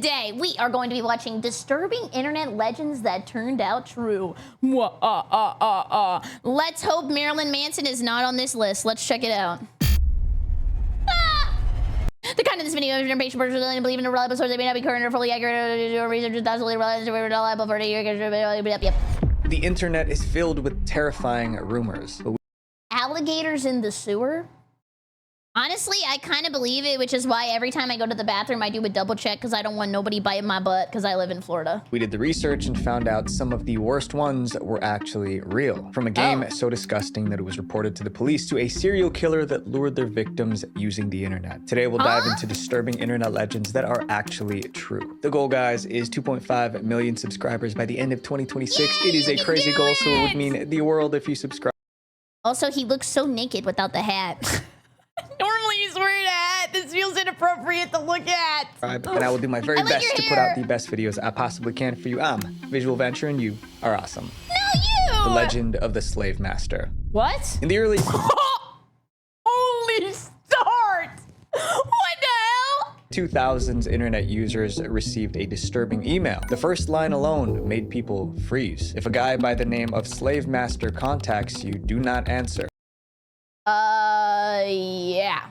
today we are going to be watching disturbing internet legends that turned out true. Let's hope Marilyn Manson is not on this list. Let's check it out. The content of this video is information personally believe in a reliable source. They may not be current or fully accurate. Research is absolutely reliable for the The internet is filled with terrifying rumors. Alligators in the sewer? Honestly, I kind of believe it, which is why every time I go to the bathroom, I do a double check because I don't want nobody biting my butt because I live in Florida. We did the research and found out some of the worst ones were actually real. From a game so disgusting that it was reported to the police to a serial killer that lured their victims using the internet. Today, we'll dive into disturbing internet legends that are actually true. The goal, guys, is 2.5 million subscribers by the end of 2026. It is a crazy goal, so it would mean the world if you subscribe. Also, he looks so naked without the hat. Normally he's wearing a hat. This feels inappropriate to look at. And I will do my very best to put out the best videos I possibly can for you. I'm Visual Venture and you are awesome. No, you! The legend of the slave master. What? In the early... Holy start! What the hell? 2000s, internet users received a disturbing email. The first line alone made people freeze. If a guy by the name of Slave Master contacts you, do not answer. Yeah.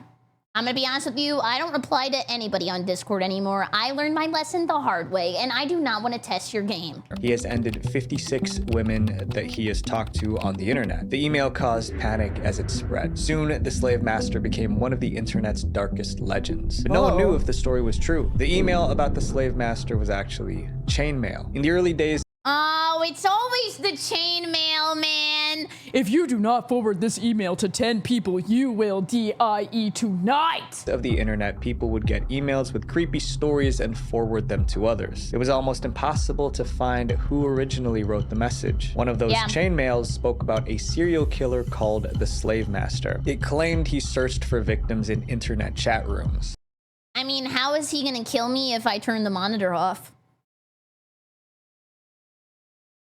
I'm gonna be honest with you, I don't reply to anybody on Discord anymore. I learned my lesson the hard way, and I do not want to test your game. He has ended 56 women that he has talked to on the internet. The email caused panic as it spread. Soon, the slave master became one of the internet's darkest legends. But no one knew if the story was true. The email about the slave master was actually chainmail. In the early days, oh, it's always the chainmail, man. If you do not forward this email to 10 people, you will die tonight. of the internet, people would get emails with creepy stories and forward them to others. It was almost impossible to find who originally wrote the message. One of those chainmails spoke about a serial killer called the Slave Master. It claimed he searched for victims in internet chat rooms. I mean, how is he gonna kill me if I turn the monitor off?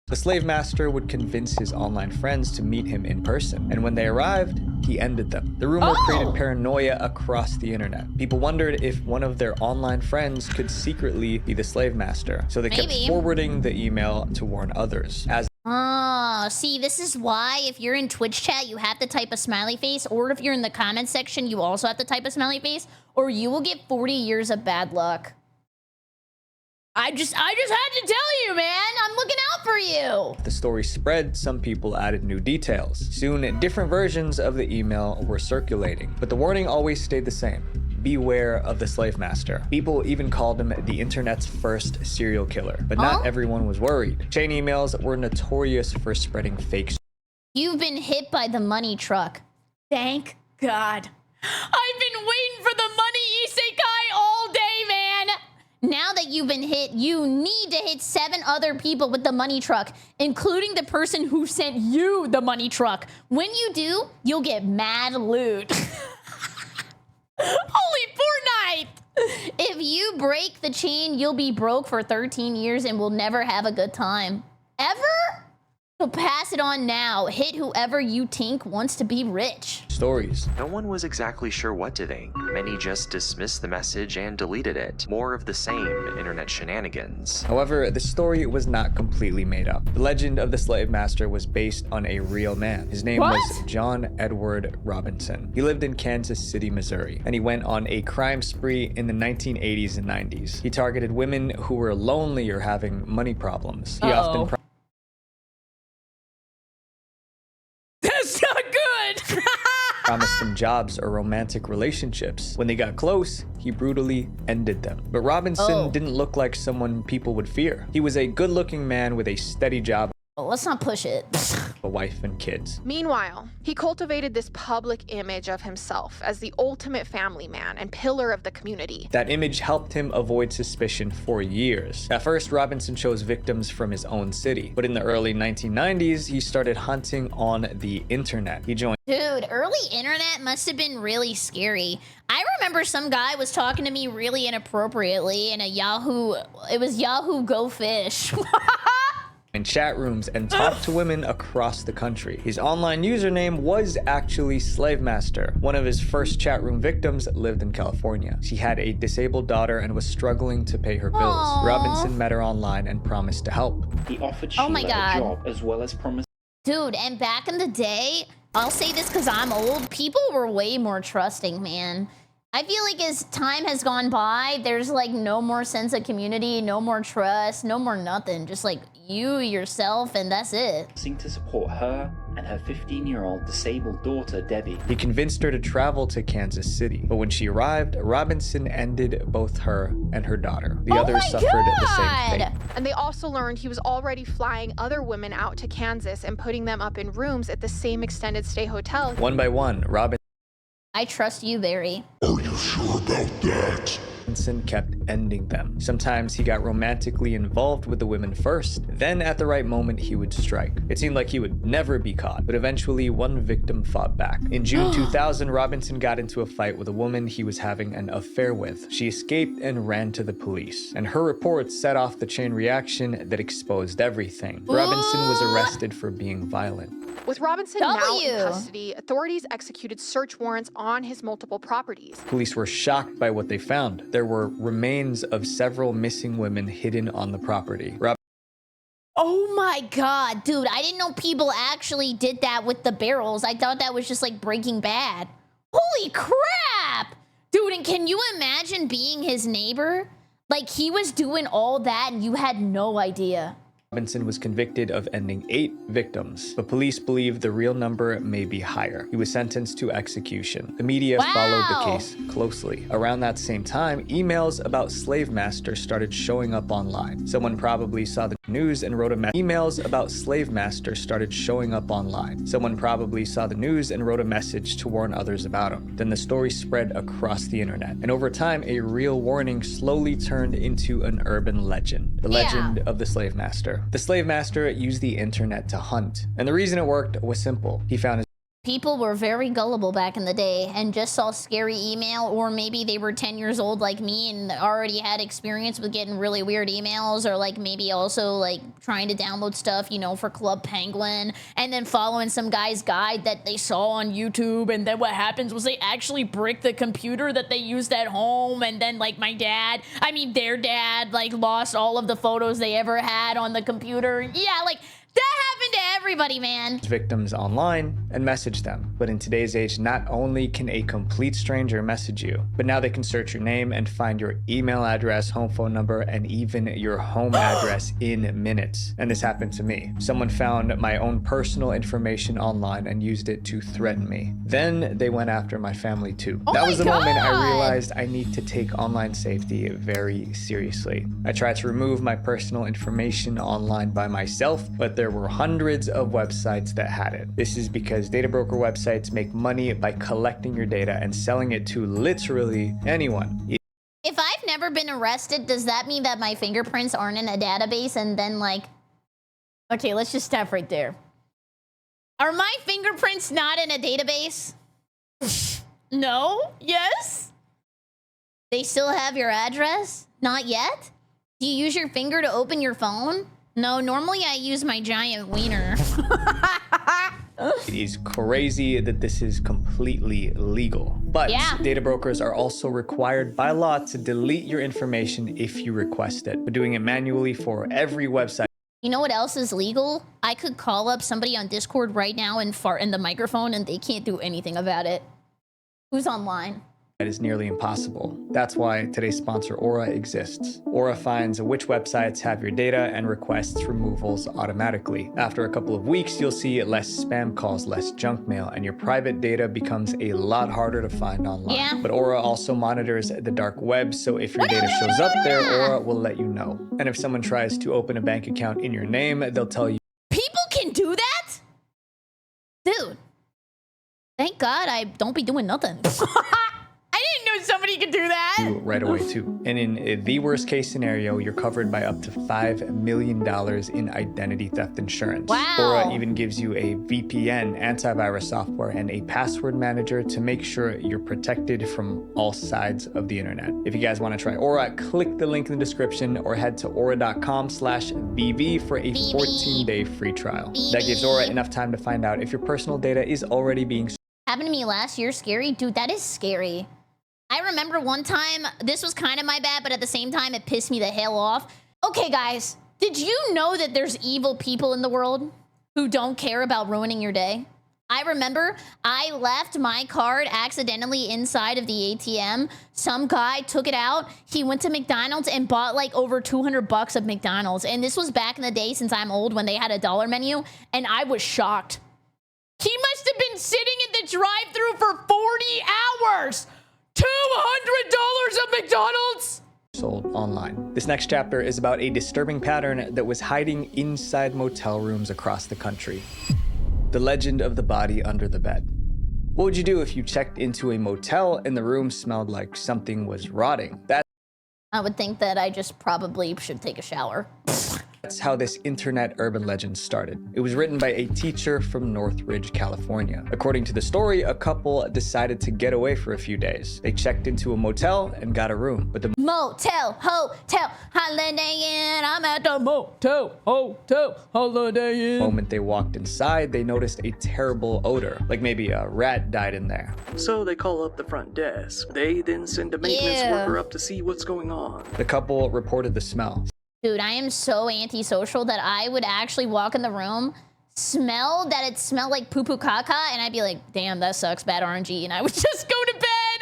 The slave master would convince his online friends to meet him in person, and when they arrived, he ended them. The rumor created paranoia across the internet. People wondered if one of their online friends could secretly be the slave master, so they kept forwarding the email to warn others. Oh, see, this is why if you're in Twitch chat, you have to type a smiley face, or if you're in the comment section, you also have to type a smiley face, or you will get 40 years of bad luck. I just had to tell you, man. I'm looking out for you. The story spread, some people added new details. Soon, different versions of the email were circulating, but the warning always stayed the same. Beware of the slave master. People even called him the internet's first serial killer, but not everyone was worried. Chain emails were notorious for spreading fake. You've been hit by the money truck. Thank God. I've been waiting for the money isekai all day, man. Now that you've been hit, you need to hit 7 other people with the money truck, including the person who sent you the money truck. When you do, you'll get mad loot. Holy Fortnite! If you break the chain, you'll be broke for 13 years and will never have a good time. Ever? So pass it on now. Hit whoever you think wants to be rich. Stories. No one was exactly sure what to think. Many just dismissed the message and deleted it. More of the same internet shenanigans. However, the story was not completely made up. The legend of the slave master was based on a real man. His name was John Edward Robinson. He lived in Kansas City, Missouri, and he went on a crime spree in the 1980s and 90s. He targeted women who were lonely or having money problems. He often promised them jobs or romantic relationships. When they got close, he brutally ended them. But Robinson didn't look like someone people would fear. He was a good-looking man with a steady job, Well, let's not push it. a wife and kids. Meanwhile, he cultivated this public image of himself as the ultimate family man and pillar of the community. That image helped him avoid suspicion for years. At first, Robinson chose victims from his own city, but in the early 1990s, he started hunting on the internet. He joined Dude, early internet must have been really scary. I remember some guy was talking to me really inappropriately in a Yahoo, it was Yahoo Go Fish. in chat rooms and talked to women across the country. His online username was actually Slave Master. One of his first chat room victims lived in California. She had a disabled daughter and was struggling to pay her bills. Aww. Robinson met her online and promised to help. He offered Oh my Sheila God. a job as well as promised. Dude, and back in the day, I'll say this because I'm old, people were way more trusting, man. I feel like as time has gone by, there's like no more sense of community, no more trust, no more nothing. Just like you, yourself, and that's it. To support her and her 15-year-old disabled daughter, Debbie. He convinced her to travel to Kansas City, but when she arrived, Robinson ended both her and her daughter. The others suffered the same fate. And they also learned he was already flying other women out to Kansas and putting them up in rooms at the same extended stay hotel. One by one, Robinson I trust you, Barry. Are you sure about that? kept ending them. Sometimes he got romantically involved with the women first, then at the right moment he would strike. It seemed like he would never be caught, but eventually one victim fought back. In June 2000, Robinson got into a fight with a woman he was having an affair with. She escaped and ran to the police, and her report set off the chain reaction that exposed everything. Robinson was arrested for being violent. With Robinson now in custody, authorities executed search warrants on his multiple properties. Police were shocked by what they found. There were remains of several missing women hidden on the property. Oh my God, dude, I didn't know people actually did that with the barrels. I thought that was just like Breaking Bad. Holy crap! Dude, and can you imagine being his neighbor? Like he was doing all that and you had no idea. Robinson was convicted of ending 8 victims, but police believe the real number may be higher. He was sentenced to execution. The media followed the case closely. Around that same time, emails about Slave Master started showing up online. Someone probably saw the news and wrote a Emails about Slave Master started showing up online. Someone probably saw the news and wrote a message to warn others about him. Then the story spread across the internet. And over time, a real warning slowly turned into an urban legend. The legend of the Slave Master. The Slave Master used the internet to hunt, and the reason it worked was simple. He found his People were very gullible back in the day and just saw scary email, or maybe they were 10 years old like me and already had experience with getting really weird emails, or like maybe also like trying to download stuff, you know, for Club Penguin, and then following some guy's guide that they saw on YouTube. And then what happens was they actually brick the computer that they used at home. And then like their dad, like lost all of the photos they ever had on the computer. Yeah, like that happened to everybody, man. Victims online and message them. But in today's age, not only can a complete stranger message you, but now they can search your name and find your email address, home phone number, and even your home address in minutes. And this happened to me. Someone found my own personal information online and used it to threaten me. Then they went after my family too. That was the moment I realized I need to take online safety very seriously. I tried to remove my personal information online by myself, but there were hundreds of websites that had it. This is because data broker websites make money by collecting your data and selling it to literally anyone. If I've never been arrested, does that mean that my fingerprints aren't in a database? And then like, okay, let's just stop right there. Are my fingerprints not in a database? No? Yes? They still have your address? Not yet? Do you use your finger to open your phone? No, normally I use my giant wiener. It is crazy that this is completely legal. But data brokers are also required by law to delete your information if you request it, but doing it manually for every website. You know what else is legal? I could call up somebody on Discord right now and fart in the microphone and they can't do anything about it. Who's online? That is nearly impossible. That's why today's sponsor Aura exists. Aura finds which websites have your data and requests removals automatically. After a couple of weeks, you'll see less spam calls, less junk mail, and your private data becomes a lot harder to find online. But Aura also monitors the dark web, so if your data shows up there, Aura will let you know. And if someone tries to open a bank account in your name, they'll tell you. People can do that? Dude, thank God I don't be doing nothing. I didn't know somebody could do that. Right away too. And in the worst case scenario, you're covered by up to $5 million in identity theft insurance. Wow. Aura even gives you a VPN, antivirus software, and a password manager to make sure you're protected from all sides of the internet. If you guys want to try Aura, click the link in the description or head to aura.com/VV for a 14-day free trial. That gives Aura enough time to find out if your personal data is already being Happened to me last year. Scary. Dude, that is scary. I remember one time, this was kind of my bad, but at the same time, it pissed me the hell off. Okay, guys, did you know that there's evil people in the world who don't care about ruining your day? I remember I left my card accidentally inside of the ATM. Some guy took it out. He went to McDonald's and bought like over $200 of McDonald's. And this was back in the day, since I'm old, when they had a dollar menu, and I was shocked. He must have been sitting in the drive-thru for 40 hours. $200 of McDonald's? sold online. This next chapter is about a disturbing pattern that was hiding inside motel rooms across the country. The legend of the body under the bed. What would you do if you checked into a motel and the room smelled like something was rotting? I would think that I just probably should take a shower. That's how this internet urban legend started. It was written by a teacher from Northridge, California. According to the story, a couple decided to get away for a few days. They checked into a motel and got a room, but the Motel, hotel, holiday inn. I'm at the Motel, hotel, holiday inn. moment they walked inside, they noticed a terrible odor, like maybe a rat died in there. So they call up the front desk. They then send a maintenance worker up to see what's going on. The couple reported the smell. Dude, I am so antisocial that I would actually walk in the room, smell that it smelled like poo-poo caca, and I'd be like, damn, that sucks, bad RNG, and I would just go to bed.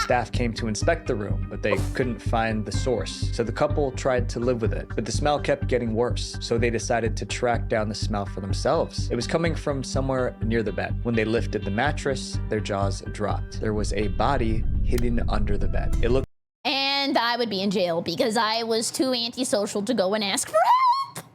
Staff came to inspect the room, but they couldn't find the source. So the couple tried to live with it, but the smell kept getting worse. So they decided to track down the smell for themselves. It was coming from somewhere near the bed. When they lifted the mattress, their jaws dropped. There was a body hidden under the bed. It looked And I would be in jail because I was too antisocial to go and ask for help.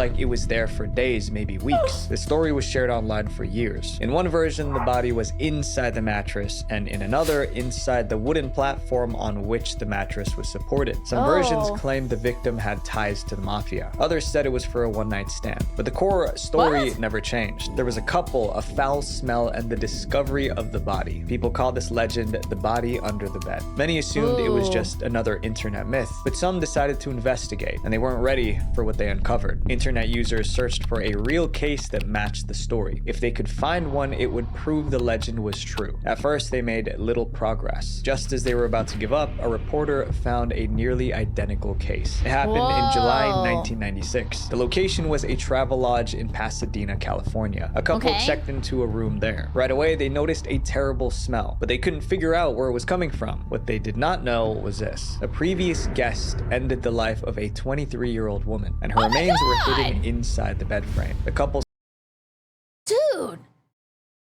like it was there for days, maybe weeks. The story was shared online for years. In one version, the body was inside the mattress, and in another, inside the wooden platform on which the mattress was supported. Some versions claimed the victim had ties to the mafia. Others said it was for a one-night stand. But the core story never changed. There was a couple, a foul smell, and the discovery of the body. People call this legend the body under the bed. Many assumed it was just another internet myth, but some decided to investigate, and they weren't ready for what they uncovered. Internet users searched for a real case that matched the story. If they could find one, it would prove the legend was true. At first, they made little progress. Just as they were about to give up, a reporter found a nearly identical case. It happened in July 1996. The location was a travel lodge in Pasadena, California. A couple checked into a room there. Right away, they noticed a terrible smell, but they couldn't figure out where it was coming from. What they did not know was this. A previous guest ended the life of a 23-year-old woman, and her remains were hidden inside the bed frame. The couple Dude,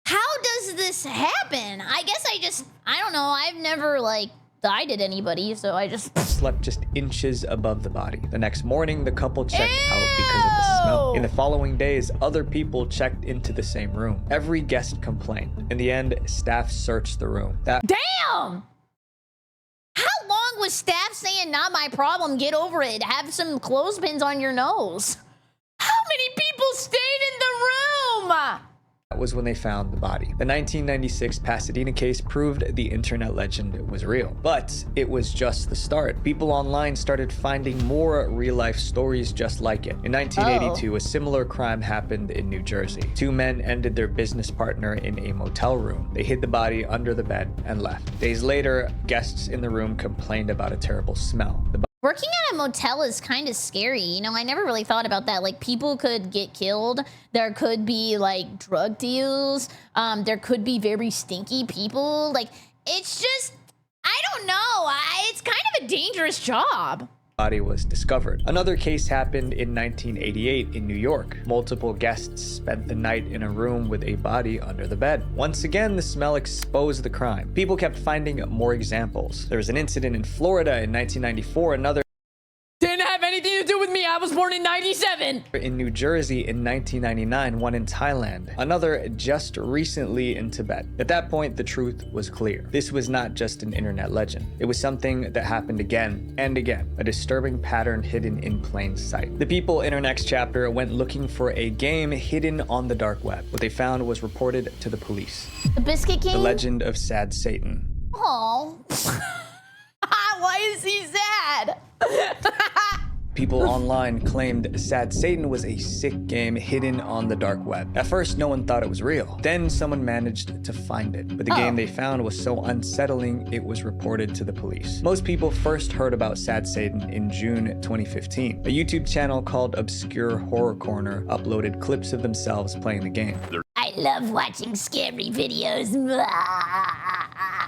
how does this happen? I guess I don't know. I've never died at anybody, so I just slept just inches above the body. The next morning, the couple checked out because of the smell. In the following days, other people checked into the same room. Every guest complained. In the end, staff searched the room. Damn! How long was staff saying, not my problem, get over it, have some clothespins on your nose? How many people stayed in the room? That was when they found the body. The 1996 Pasadena case proved the internet legend was real. But it was just the start. People online started finding more real-life stories just like it. In 1982, a similar crime happened in New Jersey. Two men ended their business partner in a motel room. They hid the body under the bed and left. Days later, guests in the room complained about a terrible smell. Working at a motel is kind of scary. You know, I never really thought about that. Like, people could get killed. There could be, like, drug deals. There could be very stinky people. Like, it's just, I don't know. It's kind of a dangerous job. Body was discovered. Another case happened in 1988 in New York. Multiple guests spent the night in a room with a body under the bed. Once again, the smell exposed the crime. People kept finding more examples. There was an incident in Florida in 1994. Another didn't have anything to do with me. I was born in 97. man. in New Jersey in 1999, one in Thailand, another just recently in Tibet. At that point, the truth was clear. This was not just an internet legend. It was something that happened again and again, a disturbing pattern hidden in plain sight. The people in our next chapter went looking for a game hidden on the dark web. What they found was reported to the police. The Biscuit King? The Legend of Sad Satan. Oh. Why is he sad? People online claimed Sad Satan was a sick game hidden on the dark web. At first, no one thought it was real. Then someone managed to find it. But the game they found was so unsettling, it was reported to the police. Most people first heard about Sad Satan in June 2015. A YouTube channel called Obscure Horror Corner uploaded clips of themselves playing the game. I love watching scary videos.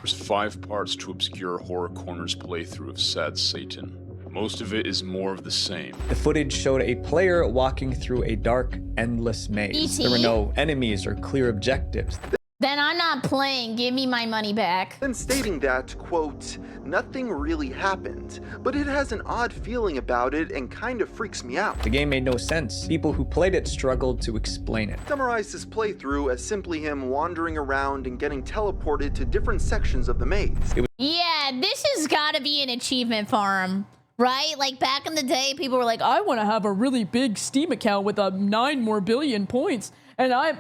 There's 5 parts to Obscure Horror Corner's playthrough of Sad Satan. Most of it is more of the same. The footage showed a player walking through a dark, endless maze. There were no enemies or clear objectives. Then I'm not playing. Give me my money back. Then stating that, quote, nothing really happened, but it has an odd feeling about it and kind of freaks me out. The game made no sense. People who played it struggled to explain it. Summarize this playthrough as simply him wandering around and getting teleported to different sections of the maze. Yeah, this has got to be an achievement for him. Right? Like back in the day, people were like, I want to have a really big Steam account with 9 more billion points. And I'm...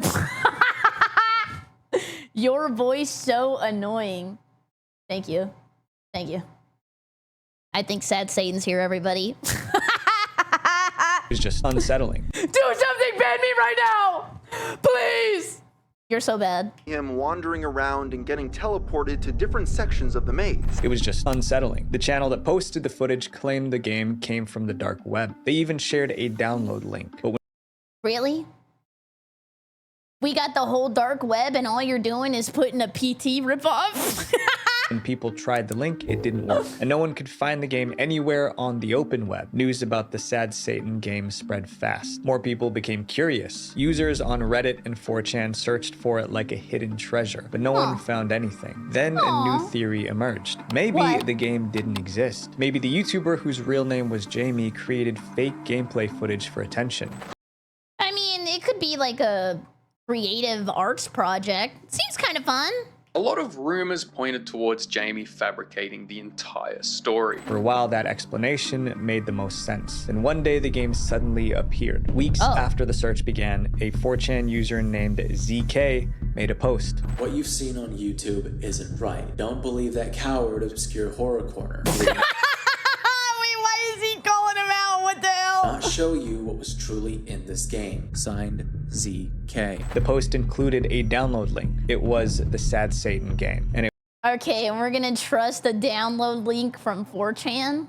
Your voice so annoying. Thank you. Thank you. I think Sad Satan's here, everybody. It was just unsettling. Do something, ban me right now! Please! You're so bad. Him wandering around and getting teleported to different sections of the maze. It was just unsettling. The channel that posted the footage claimed the game came from the dark web. They even shared a download link. But when Really? We got the whole dark web and all you're doing is putting a PT ripoff? when people tried the link, it didn't work. And no one could find the game anywhere on the open web. News about the Sad Satan game spread fast. More people became curious. Users on Reddit and 4chan searched for it like a hidden treasure, but no one found anything. Then a new theory emerged. Maybe the game didn't exist. Maybe the YouTuber whose real name was Jamie created fake gameplay footage for attention. I mean, it could be like a creative arts project. Seems kind of fun. A lot of rumors pointed towards Jamie fabricating the entire story. For a while, that explanation made the most sense. Then one day, the game suddenly appeared. Weeks after the search began, a 4chan user named ZK made a post. What you've seen on YouTube isn't right. Don't believe that coward Obscure Horror Corner. Why is he calling him out? What the hell? Not show you what was truly in this game. Signed, ZK. The post included a download link. It was the Sad Satan game. And Okay, and we're gonna trust the download link from 4chan?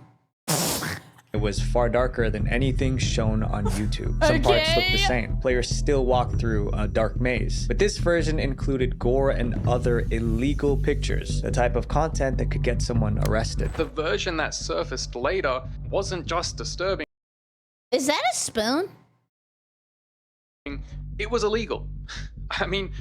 it was far darker than anything shown on YouTube. Some parts looked the same. Players still walked through a dark maze. But this version included gore and other illegal pictures, the type of content that could get someone arrested. The version that surfaced later wasn't just disturbing. Is that a spoon? It was illegal. I mean,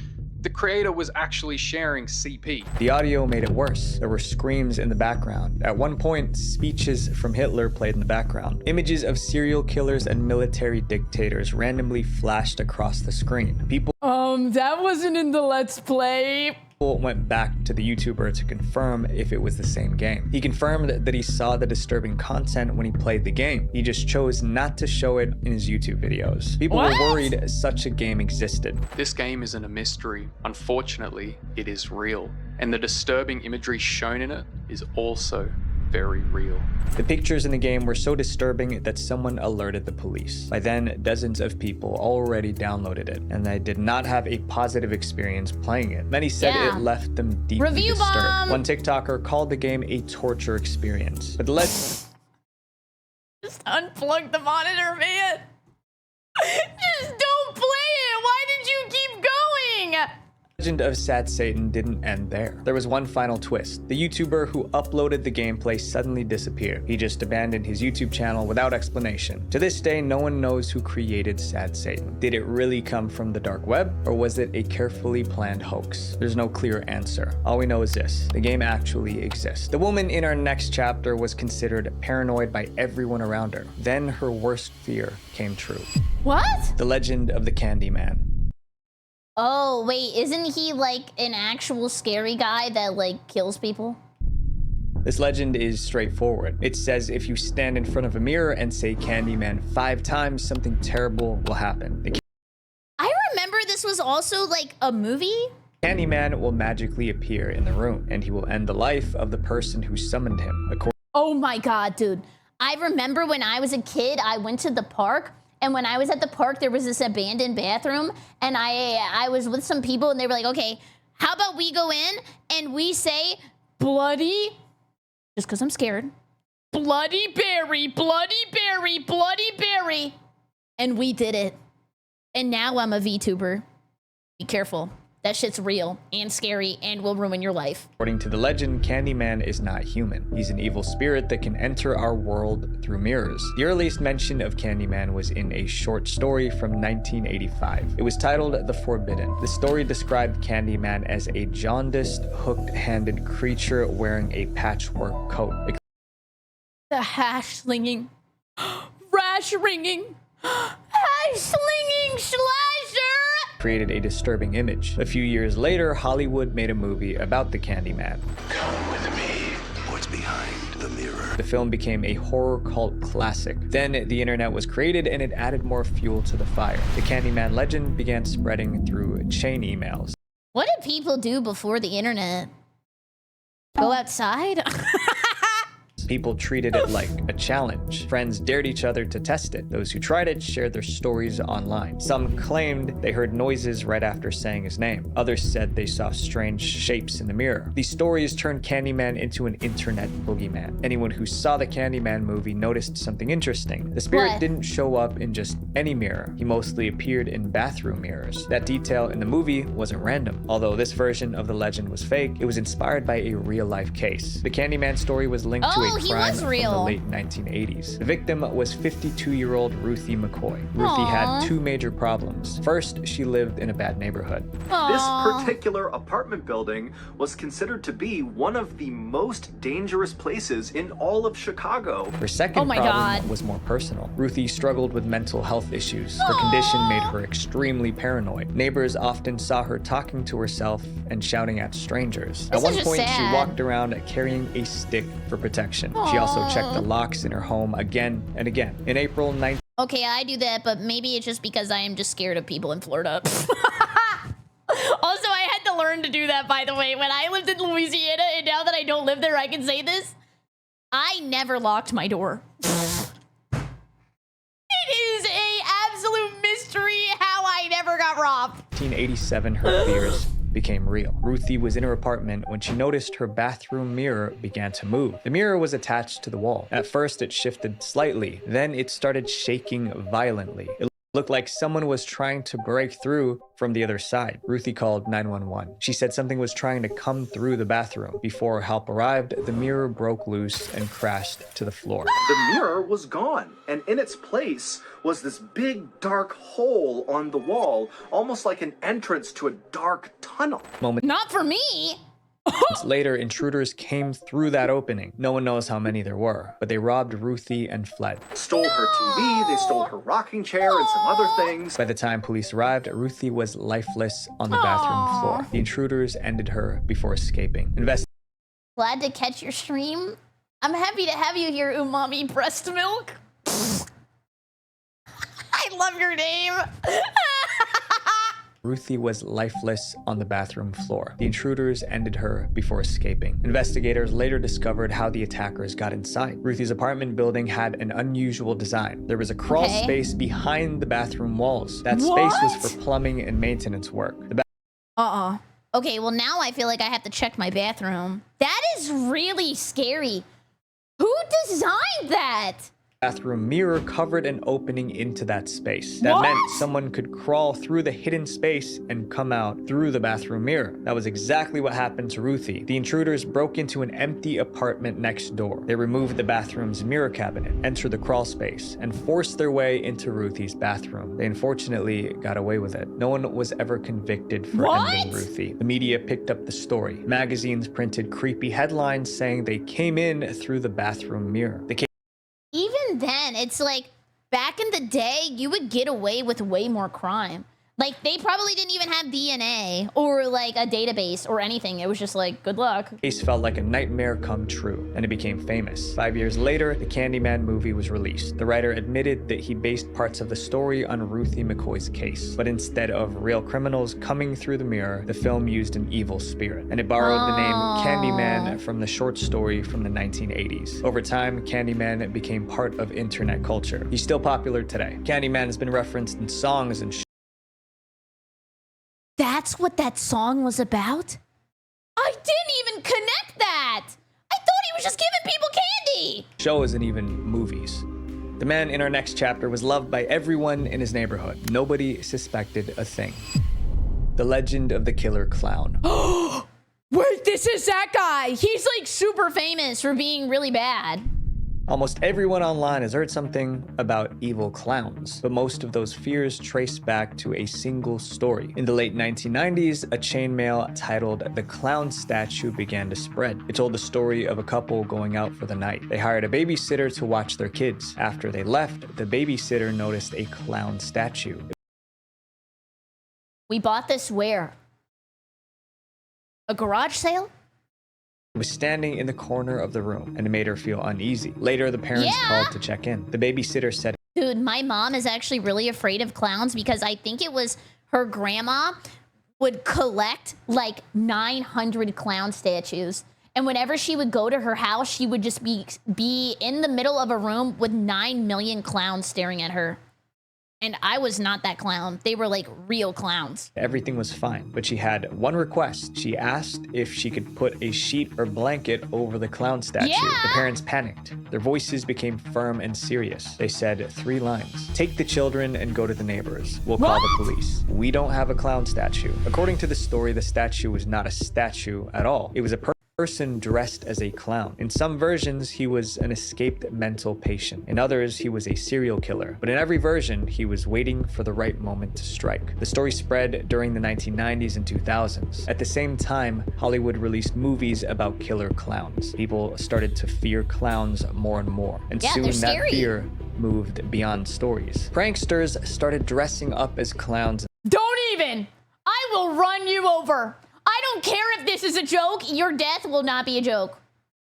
the creator was actually sharing CP. The audio made it worse. There were screams in the background. At one point, speeches from Hitler played in the background. Images of serial killers and military dictators randomly flashed across the screen. People That wasn't in the Let's Play. went back to the YouTuber to confirm if it was the same game. He confirmed that he saw the disturbing content when he played the game. He just chose not to show it in his YouTube videos. People were worried such a game existed. This game isn't a mystery. Unfortunately, it is real. And the disturbing imagery shown in it is also very real. The pictures in the game were so disturbing that someone alerted the police. By then, dozens of people already downloaded it, and they did not have a positive experience playing it. Many said it left them deeply disturbed. One TikToker called the game a torture experience. But let's just unplug the monitor, man. Just don't play it. Why did you keep going? Legend of Sad Satan didn't end there. There was one final twist. The YouTuber who uploaded the gameplay suddenly disappeared. He just abandoned his YouTube channel without explanation. To this day, no one knows who created Sad Satan. Did it really come from the dark web, or was it a carefully planned hoax? There's no clear answer. All we know is this: the game actually exists. The woman in our next chapter was considered paranoid by everyone around her. Then her worst fear came true. What? The legend of the Candyman. Oh, wait, isn't he like an actual scary guy that like kills people? This legend is straightforward. It says if you stand in front of a mirror and say Candyman 5 times, something terrible will happen. I remember this was also like a movie. Candyman will magically appear in the room, and he will end the life of the person who summoned him. Oh my God, dude. I remember when I was a kid, I went to the park, and when I was at the park, there was this abandoned bathroom, and I was with some people, and they were like, okay, how about we go in and we say bloody, just because I'm scared, Bloody Berry, Bloody Berry, Bloody Berry. And we did it. And now I'm a VTuber. Be careful. That shit's real and scary and will ruin your life. According to the legend, Candyman is not human. He's an evil spirit that can enter our world through mirrors. The earliest mention of Candyman was in a short story from 1985. It was titled The Forbidden. The story described Candyman as a jaundiced, hooked-handed creature wearing a patchwork coat. The hash slinging, rash ringing, hash slinging slasher Created a disturbing image. A few years later, Hollywood made a movie about the Candyman. Come with me. What's behind the mirror? The film became a horror cult classic. Then the internet was created and it added more fuel to the fire. The Candyman legend began spreading through chain emails. What did people do before the internet? Go outside? People treated it like a challenge. Friends dared each other to test it. Those who tried it shared their stories online. Some claimed they heard noises right after saying his name. Others said they saw strange shapes in the mirror. These stories turned Candyman into an internet boogeyman. Anyone who saw the Candyman movie noticed something interesting. The spirit didn't show up in just any mirror. He mostly appeared in bathroom mirrors. That detail in the movie wasn't random. Although this version of the legend was fake, it was inspired by a real-life case. The Candyman story was linked to a crime from the late 1980s. The victim was 52-year-old Ruthie McCoy. Ruthie had 2 major problems. First, she lived in a bad neighborhood. This particular apartment building was considered to be one of the most dangerous places in all of Chicago. Her second problem was more personal. Ruthie struggled with mental health issues. Her condition made her extremely paranoid. Neighbors often saw her talking to herself and shouting at strangers. At one point, she walked around carrying a stick for protection. She also checked the locks in her home again and again. In April 19... Okay, I do that, but maybe it's just because I am just scared of people in Florida. Also, I had to learn to do that, by the way. When I lived in Louisiana, and now that I don't live there, I can say this. I never locked my door. It is a absolute mystery how I never got robbed. 1987, her fears became real. Ruthie was in her apartment when she noticed her bathroom mirror began to move. The mirror was attached to the wall. At first, it shifted slightly. Then it started shaking violently. It looked like someone was trying to break through from the other side. Ruthie called 911. She said something was trying to come through the bathroom. Before help arrived, the mirror broke loose and crashed to the floor. The mirror was gone, and in its place was this big dark hole on the wall, almost like an entrance to a dark tunnel. Not for me. Later, intruders came through that opening. No one knows how many there were, but they robbed Ruthie and fled. Stole her TV, they stole her rocking chair and some other things. By the time police arrived, Ruthie was lifeless on the bathroom floor. The intruders ended her before escaping. Glad to catch your stream. I'm happy to have you here, Umami Breast Milk. I love your name. Ruthie was lifeless on the bathroom floor. The intruders ended her before escaping. Investigators later discovered how the attackers got inside. Ruthie's apartment building had an unusual design. There was a crawl space behind the bathroom walls. That space was for plumbing and maintenance work. Okay, well now I feel like I have to check my bathroom. That is really scary. Who designed that? bathroom mirror covered an opening into that space. That meant someone could crawl through the hidden space and come out through the bathroom mirror. That was exactly what happened to Ruthie. The intruders broke into an empty apartment next door. They removed the bathroom's mirror cabinet, entered the crawl space, and forced their way into Ruthie's bathroom. They unfortunately got away with it. No one was ever convicted for ending Ruthie. The media picked up the story. Magazines printed creepy headlines saying they came in through the bathroom mirror. Even then, it's like, back in the day, you would get away with way more crime. Like, they probably didn't even have DNA or, like, a database or anything. It was just like, good luck. The case felt like a nightmare come true, and it became famous. 5 years later, the Candyman movie was released. The writer admitted that he based parts of the story on Ruthie McCoy's case, but instead of real criminals coming through the mirror, the film used an evil spirit, and it borrowed the name Candyman from the short story from the 1980s. Over time, Candyman became part of internet culture. He's still popular today. Candyman has been referenced in songs and That's what that song was about? I didn't even connect that! I thought he was just giving people candy! shows and even movies. The man in our next chapter was loved by everyone in his neighborhood. Nobody suspected a thing. The legend of the killer clown. Wait, this is that guy! He's like super famous for being really bad. Almost everyone online has heard something about evil clowns, but most of those fears trace back to a single story. In the late 1990s, a chainmail titled "The Clown Statue" began to spread. It told the story of a couple going out for the night. They hired a babysitter to watch their kids. After they left, the babysitter noticed a clown statue. We bought this where? A garage sale? Was standing in the corner of the room, and it made her feel uneasy. Later, the parents called to check in. The babysitter said, Dude, my mom is actually really afraid of clowns because I think it was her grandma would collect like 900 clown statues. And whenever she would go to her house, she would just be in the middle of a room with 9 million clowns staring at her. And I was not that clown. They were like real clowns. Everything was fine, but she had one request. She asked if she could put a sheet or blanket over the clown statue. The parents panicked. Their voices became firm and serious. They said 3 lines. Take the children and go to the neighbors. We'll call the police. We don't have a clown statue. According to the story, the statue was not a statue at all. It was a person dressed as a clown. In some versions, he was an escaped mental patient. In others, he was a serial killer. But in every version, he was waiting for the right moment to strike. The story spread during the 1990s and 2000s. At the same time, Hollywood released movies about killer clowns. People started to fear clowns more and more. And soon that fear moved beyond stories. Pranksters started dressing up as clowns. Don't even! I will run you over! I don't care if this is a joke. Your death will not be a joke.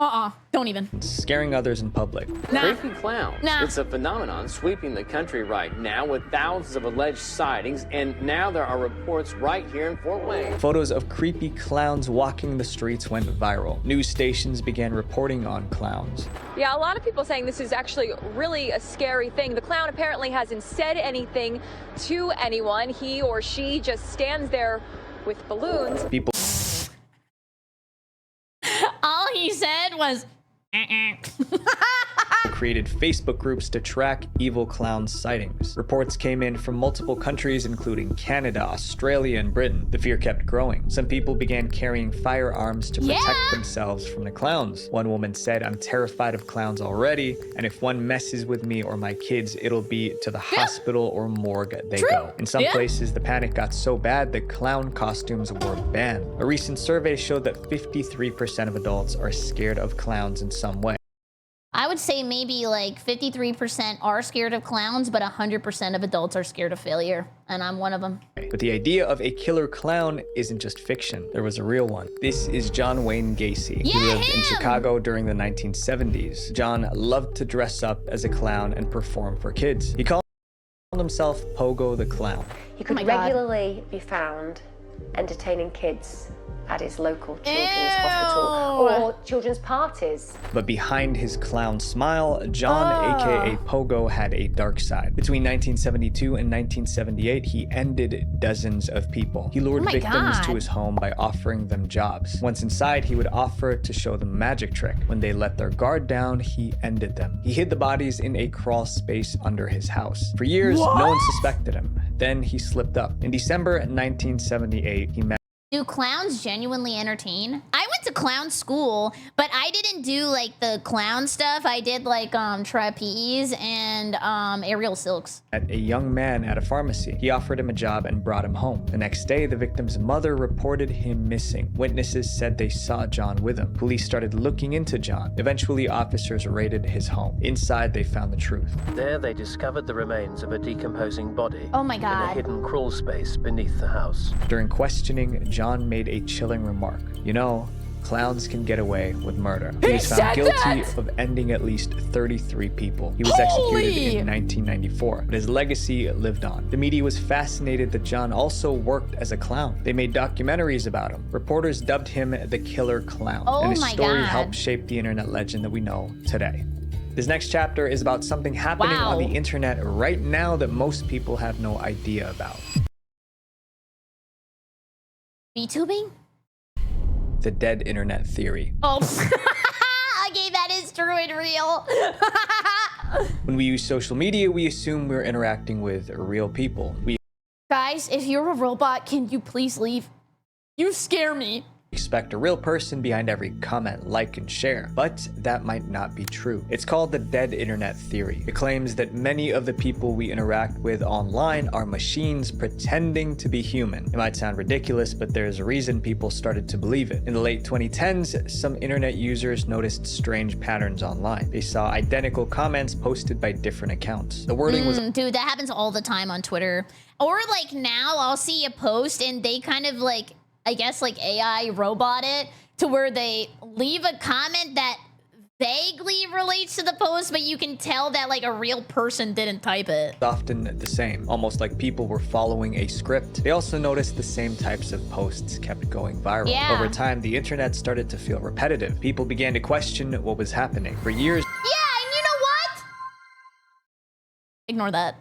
Don't even. Scaring others in public. Creepy clowns. It's a phenomenon sweeping the country right now with thousands of alleged sightings, and now there are reports right here in Fort Wayne. Photos of creepy clowns walking the streets went viral. News stations began reporting on clowns. Yeah, a lot of people saying this is actually really a scary thing. The clown apparently hasn't said anything to anyone. He or she just stands there with balloons. People all he said was created Facebook groups to track evil clown sightings. Reports came in from multiple countries, including Canada, Australia, and Britain. The fear kept growing. Some people began carrying firearms to protect themselves from the clowns. One woman said, "I'm terrified of clowns already, and if one messes with me or my kids, it'll be to the hospital or morgue they go." In some places, the panic got so bad that clown costumes were banned. A recent survey showed that 53% of adults are scared of clowns in some way. I would say maybe like 53% are scared of clowns, but 100% of adults are scared of failure. And I'm one of them. But the idea of a killer clown isn't just fiction. There was a real one. This is John Wayne Gacy. He lived in Chicago during the 1970s. John loved to dress up as a clown and perform for kids. He called himself Pogo the Clown. He could regularly be found entertaining kids at his local children's hospital or children's parties. But behind his clown smile, John, aka Pogo, had a dark side. Between 1972 and 1978, he ended dozens of people. He lured victims to his home by offering them jobs. Once inside, he would offer to show them a magic trick. When they let their guard down, he ended them. He hid the bodies in a crawl space under his house. For years, no one suspected him. Then he slipped up. In December 1978, he met. Do clowns genuinely entertain? I went to clown school, but I didn't do like the clown stuff. I did like trapeze and aerial silks. At a young man at a pharmacy. He offered him a job and brought him home. The next day, the victim's mother reported him missing. Witnesses said they saw John with him. Police started looking into John. Eventually, officers raided his home. Inside, they found the truth. There, they discovered the remains of a decomposing body. Oh my God. In a hidden crawl space beneath the house. During questioning, John made a chilling remark. You know, clowns can get away with murder. He was found guilty of ending at least 33 people. He was executed in 1994, but his legacy lived on. The media was fascinated that John also worked as a clown. They made documentaries about him. Reporters dubbed him the Killer Clown, and his story helped shape the internet legend that we know today. This next chapter is about something happening on the internet right now that most people have no idea about. VTubing? The dead internet theory. Oh, okay, that is true and real. When we use social media, we assume we're interacting with real people. Guys, if you're a robot, can you please leave? You scare me. Expect a real person behind every comment, like, and share, but that might not be true. It's called the dead internet theory. It claims that many of the people we interact with online are machines pretending to be human. It might sound ridiculous, but there's a reason people started to believe it. In the late 2010s, some internet users noticed strange patterns online. They saw identical comments posted by different accounts. The wording was— Dude, that happens all the time on Twitter. Or like now I'll see a post and they kind of like, I guess like AI robot it to where they leave a comment that vaguely relates to the post, but you can tell that like a real person didn't type it. Often the same, almost like people were following a script. They also noticed the same types of posts kept going viral. Over time, the internet started to feel repetitive. People began to question what was happening. For years— Yeah, and you know what? Ignore that.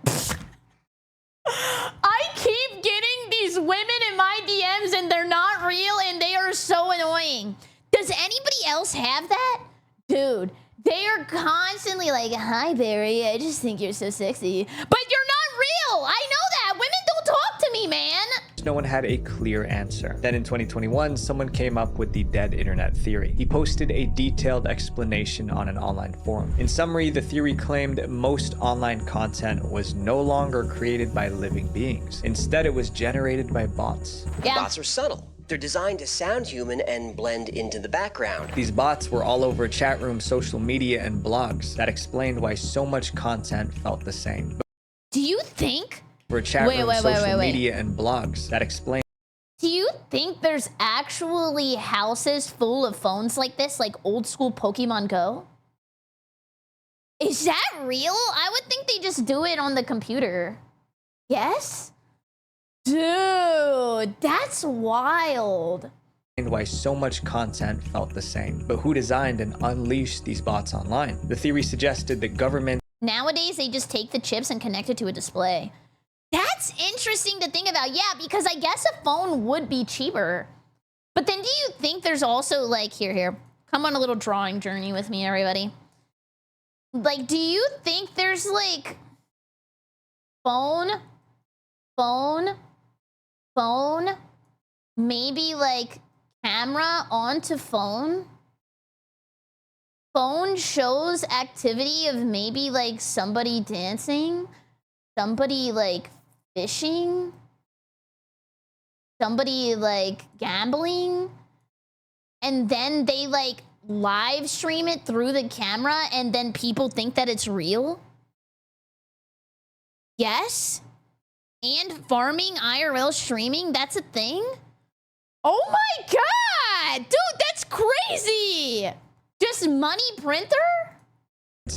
I keep getting these women in my DMs and they're not real and they are so annoying. Does anybody else have that? Dude, they are constantly like, hi, Barry, I just think you're so sexy. But you're not real. I know that. Women don't talk to me, man. no one had a clear answer. Then in 2021, someone came up with the dead internet theory. He posted a detailed explanation on an online forum. In summary, the theory claimed most online content was no longer created by living beings. Instead, it was generated by bots. Bots are subtle. They're designed to sound human and blend into the background. These bots were all over chat rooms, social media, and blogs. That explained why so much content felt the same. Do you think? For chat rooms, social media, and blogs. That explained. Do you think there's actually houses full of phones like this, like old school Pokemon Go? Is that real? I would think they just do it on the computer. Yes? Dude, that's wild. And why so much content felt the same. But who designed and unleashed these bots online? The theory suggested that government. Nowadays, they just take the chips and connect it to a display. That's interesting to think about. Yeah, because I guess a phone would be cheaper. But then do you think there's also like, here, come on a little drawing journey with me, everybody. Like, do you think there's like phone, maybe like camera onto phone? Phone shows activity of maybe like somebody dancing, somebody like fishing, somebody like gambling, and then they like live stream it through the camera and then people think that it's real? Yes? And farming IRL streaming, that's a thing? Oh my god! Dude, that's crazy! Just money printer?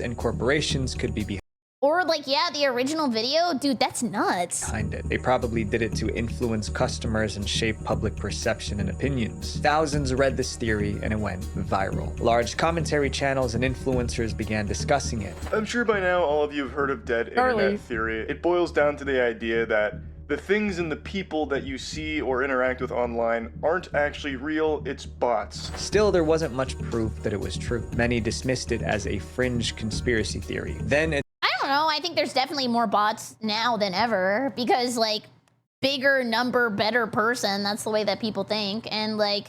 And corporations could be behind. Or like, yeah, the original video, dude, that's nuts. Behind it. They probably did it to influence customers and shape public perception and opinions. Thousands read this theory and it went viral. Large commentary channels and influencers began discussing it. I'm sure by now all of you have heard of dead internet theory. It boils down to the idea that the things and the people that you see or interact with online aren't actually real, it's bots. Still, there wasn't much proof that it was true. Many dismissed it as a fringe conspiracy theory. Then I don't know. I think there's definitely more bots now than ever because, like, bigger number, better person. That's the way that people think. And, like,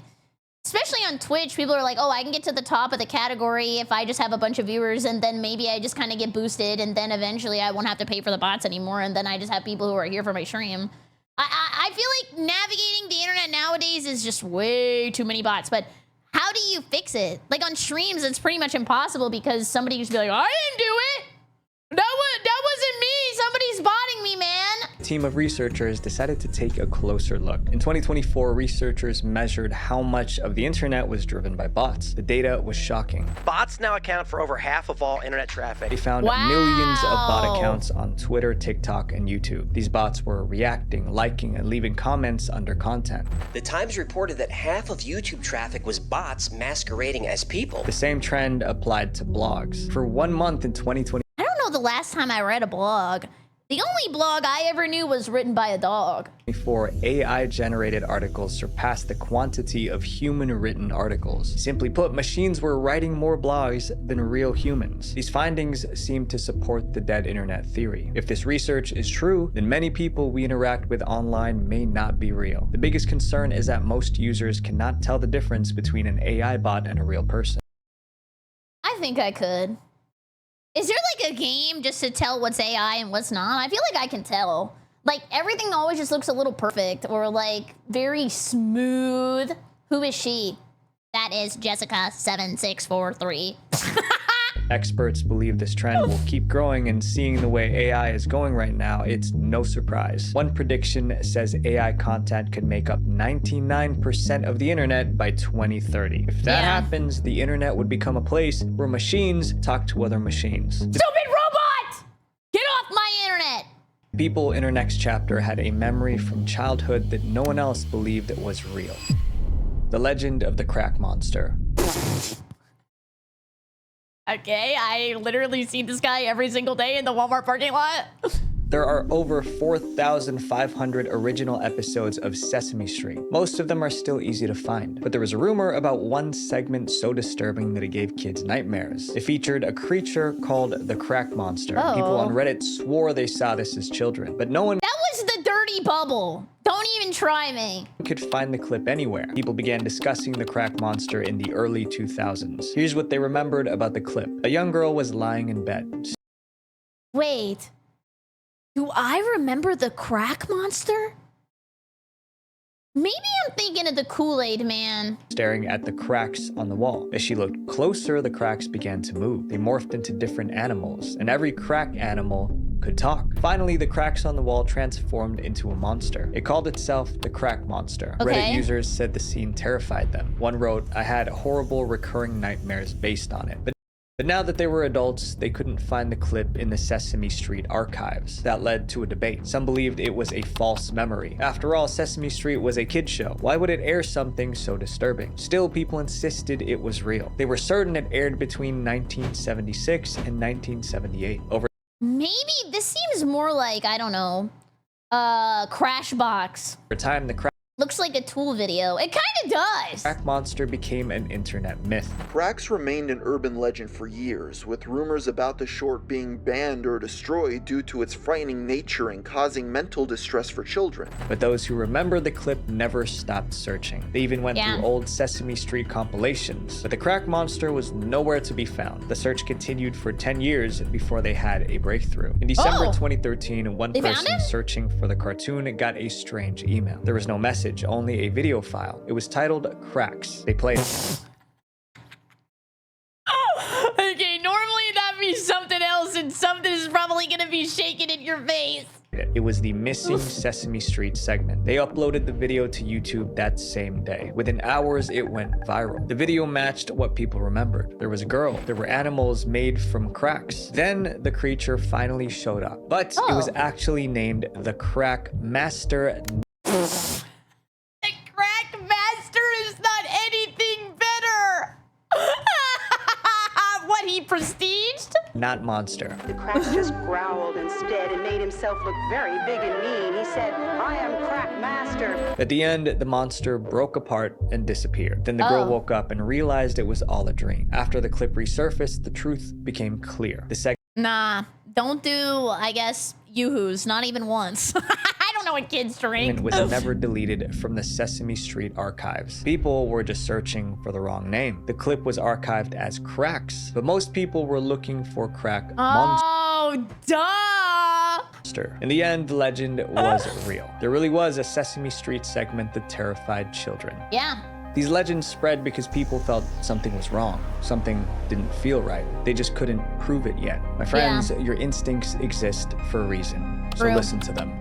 especially on Twitch, people are like, oh, I can get to the top of the category if I just have a bunch of viewers, and then maybe I just kind of get boosted, and then eventually I won't have to pay for the bots anymore, and then I just have people who are here for my stream. I feel like navigating the internet nowadays is just way too many bots, but how do you fix it? Like, on streams, it's pretty much impossible because somebody just be like, I didn't do it! That wasn't me! Somebody's botting me, man! a team of researchers decided to take a closer look. In 2024, researchers measured how much of the internet was driven by bots. The data was shocking. Bots now account for over half of all internet traffic. They found millions of bot accounts on Twitter, TikTok, and YouTube. These bots were reacting, liking, and leaving comments under content. The Times reported that half of YouTube traffic was bots masquerading as people. The same trend applied to blogs. For 1 month in 2020, I don't know the last time I read a blog. The only blog I ever knew was written by a dog. Before AI-generated articles surpassed the quantity of human-written articles. Simply put, machines were writing more blogs than real humans. These findings seem to support the dead internet theory. If this research is true, then many people we interact with online may not be real. The biggest concern is that most users cannot tell the difference between an AI bot and a real person. I think I could. Is there like a game just to tell what's AI and what's not? I feel like I can tell. Like everything always just looks a little perfect or like very smooth. Who is she? That is Jessica7643. Experts believe this trend will keep growing, and seeing the way AI is going right now, it's no surprise. One prediction says AI content could make up 99% of the internet by 2030. If that happens, the internet would become a place where machines talk to other machines. Stupid robot! Get off my internet! People in our next chapter had a memory from childhood that no one else believed was real. The legend of the crack monster. Okay, I literally see this guy every single day in the Walmart parking lot. There are over 4,500 original episodes of Sesame Street. Most of them are still easy to find, but there was a rumor about one segment so disturbing that it gave kids nightmares. It featured a creature called the Crack Monster. People on Reddit swore they saw this as children, but no one That was the dirty bubble. Don't even try me. could find the clip anywhere. People began discussing the Crack Monster in the early 2000s. Here's what they remembered about the clip. A young girl was lying in bed. Wait. Do I remember the crack monster? Maybe I'm thinking of the Kool-Aid Man. Staring at the cracks on the wall. As she looked closer, the cracks began to move. They morphed into different animals, and every crack animal could talk. Finally, the cracks on the wall transformed into a monster. It called itself the Crack Monster. Reddit users said the scene terrified them. One wrote, "I had horrible recurring nightmares based on it." But now that they were adults, they couldn't find the clip in the Sesame Street archives. That led to a debate. Some believed it was a false memory. After all, Sesame Street was a kid's show. Why would it air something so disturbing? Still, people insisted it was real. They were certain it aired between 1976 and 1978. Maybe this seems more like, I don't know, Crashbox. Over time, the Looks like a Tool video. It kind of does. Crack Monster became an internet myth. Cracks remained an urban legend for years, with rumors about the short being banned or destroyed due to its frightening nature and causing mental distress for children. But those who remember the clip never stopped searching. They even went through old Sesame Street compilations. But the Crack Monster was nowhere to be found. The search continued for 10 years before they had a breakthrough. In December 2013, one person searching for the cartoon got a strange email. There was no message, only a video file. It was titled Cracks. They played it. Okay, normally that'd be something else and something is probably gonna be shaking in your face. it. It was the missing Sesame Street segment. They uploaded the video to YouTube that same day. Within hours, it went viral. The video matched what people remembered. There was a girl. There were animals made from cracks. Then the creature finally showed up, but it was actually named the Crack Master. The Crack Master is not anything better. What, he prestiged? Not monster. The Crack just growled instead and made himself look very big and mean. He said, "I am Crack Master." At the end, the monster broke apart and disappeared. Then the girl woke up and realized it was all a dream. After the clip resurfaced, the truth became clear. Nah, don't do, I guess, yoo-hoos, not even once. I don't know what kids drink. Was never deleted from the Sesame Street archives. People were just searching for the wrong name. The clip was archived as Cracks, but most people were looking for Crack Monster. Oh, duh! In the end, the legend was real. There really was a Sesame Street segment that terrified children. Yeah. These legends spread because people felt something was wrong. Something didn't feel right. They just couldn't prove it yet. My friends, your instincts exist for a reason. So listen to them.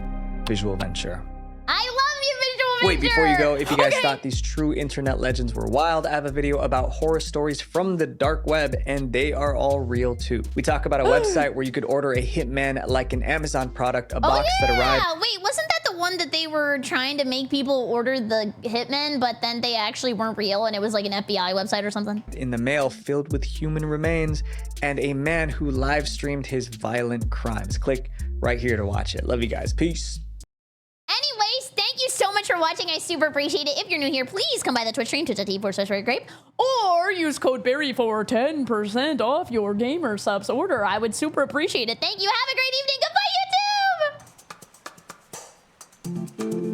Visual Venture. I love you, Visual Venture! Wait, before you go, if you guys thought these true internet legends were wild, I have a video about horror stories from the dark web, and they are all real too. We talk about a website where you could order a hitman like an Amazon product, a box that arrived. Wait, wasn't that the one that they were trying to make people order the hitmen, but then they actually weren't real and it was like an FBI website or something? In the mail filled with human remains and a man who live streamed his violent crimes. Click right here to watch it. Love you guys. Peace. Anyways, thank you so much for watching. I super appreciate it. If you're new here, please come by the Twitch stream, twitch.tv/BerryCrepe. Or use code Berry for 10% off your gamer subs order. I would super appreciate it. Thank you. Have a great evening. Goodbye, YouTube!